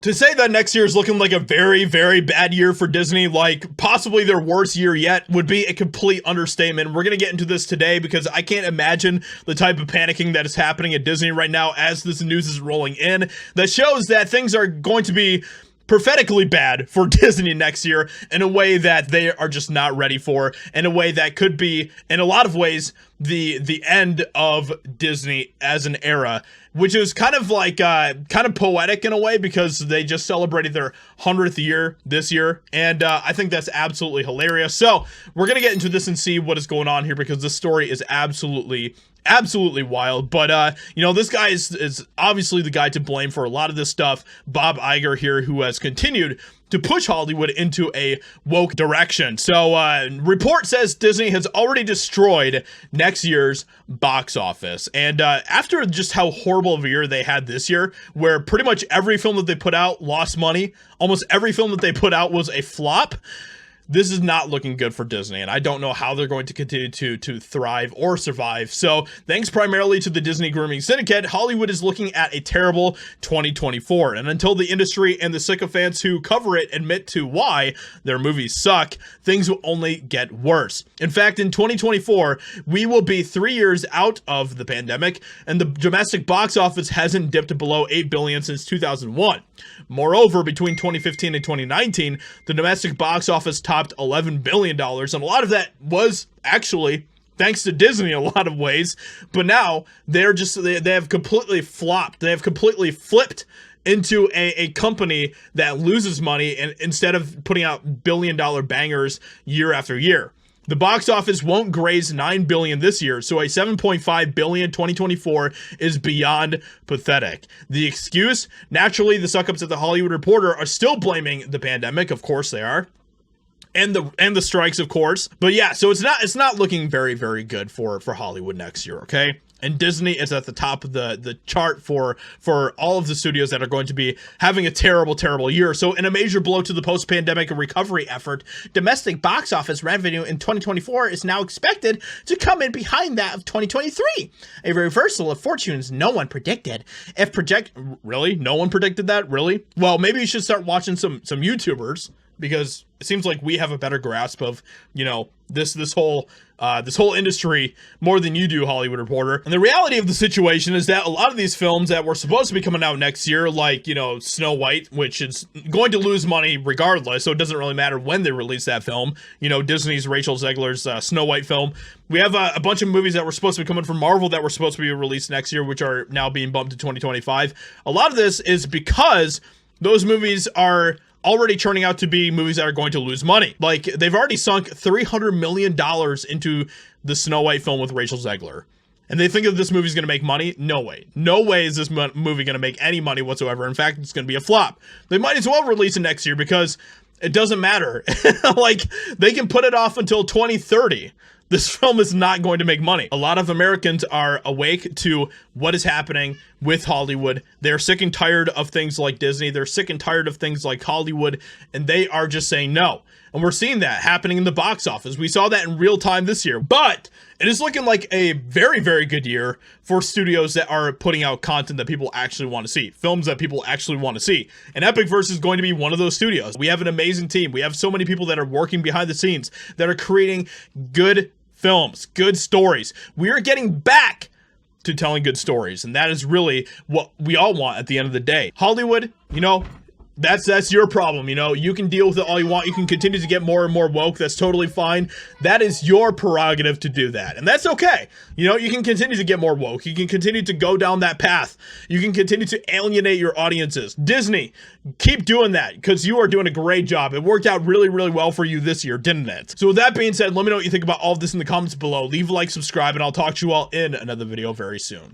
To say that next year is looking like a very, very bad year for Disney, like possibly their worst year yet, would be a complete understatement. We're going to get into this today because I can't imagine the type of panicking that is happening at Disney right now as this news is rolling in that shows that things are going to be prophetically bad for Disney next year in a way that they are just not ready for, in a way that could be, in a lot of ways, the end of Disney as an era, which is kind of like kind of poetic in a way because they just celebrated their 100th year this year, and I think that's absolutely hilarious. So we're gonna get into this and see what is going on here because this story is absolutely wild. But you know, this guy is obviously the guy to blame for a lot of this stuff, Bob Iger here, who has continued to push Hollywood into a woke direction. So report says Disney has already destroyed next year's box office, and after just how horrible of a year they had this year, where pretty much every film that they put out lost money, almost every film that they put out was a flop, this is not looking good for Disney, and I don't know how they're going to continue to thrive or survive. So thanks primarily to the Disney Grooming Syndicate, Hollywood is looking at a terrible 2024. And until the industry and the sycophants who cover it admit to why their movies suck, things will only get worse. In fact, in 2024, we will be 3 years out of the pandemic, and the domestic box office hasn't dipped below $8 billion since 2001. Moreover, between 2015 and 2019, the domestic box office topped $11 billion, and a lot of that was actually thanks to Disney in a lot of ways, but now they have completely flopped. They have completely flipped into a company that loses money, and instead of putting out billion-dollar bangers year after year. The box office won't graze $9 billion this year, so a $7.5 billion 2024 is beyond pathetic. The excuse? Naturally, the suck-ups at the Hollywood Reporter are still blaming the pandemic. Of course they are. And the strikes, of course. But yeah, so it's not looking very, very good for Hollywood next year, okay? And Disney is at the top of the chart for all of the studios that are going to be having a terrible, terrible year. So in a major blow to the post-pandemic recovery effort, domestic box office revenue in 2024 is now expected to come in behind that of 2023. A reversal of fortunes no one predicted. Really? No one predicted that? Really? Well, maybe you should start watching some YouTubers, because it seems like we have a better grasp of, you know, this whole industry more than you do, Hollywood Reporter. And the reality of the situation is that a lot of these films that were supposed to be coming out next year, like, you know, Snow White, which is going to lose money regardless, so it doesn't really matter when they release that film. You know, Disney's Rachel Zegler's Snow White film. We have a bunch of movies that were supposed to be coming from Marvel that were supposed to be released next year, which are now being bumped to 2025. A lot of this is because those movies are already turning out to be movies that are going to lose money. Like, they've already sunk $300 million into the Snow White film with Rachel Zegler. And they think that this movie's going to make money? No way. No way is this movie going to make any money whatsoever. In fact, it's going to be a flop. They might as well release it next year because it doesn't matter. Like, they can put it off until 2030. This film is not going to make money. A lot of Americans are awake to what is happening with Hollywood. They're sick and tired of things like Disney. They're sick and tired of things like Hollywood, and they are just saying no. And we're seeing that happening in the box office. We saw that in real time this year, but it is looking like a very, very good year for studios that are putting out content that people actually want to see, films that people actually want to see. And EpicVerse is going to be one of those studios. We have an amazing team. We have so many people that are working behind the scenes that are creating good films, good stories. We are getting back to telling good stories, and that is really what we all want at the end of the day. Hollywood, you know, that's your problem. You know, you can deal with it all you want. You can continue to get more and more woke. That's totally fine. That is your prerogative to do that, and that's okay. You know, you can continue to get more woke. You can continue to go down that path. You can continue to alienate your audiences. Disney, keep doing that because you are doing a great job. It worked out really, really well for you this year, didn't it? So with that being said, let me know what you think about all of this in the comments below. Leave a like, subscribe, and I'll talk to you all in another video very soon.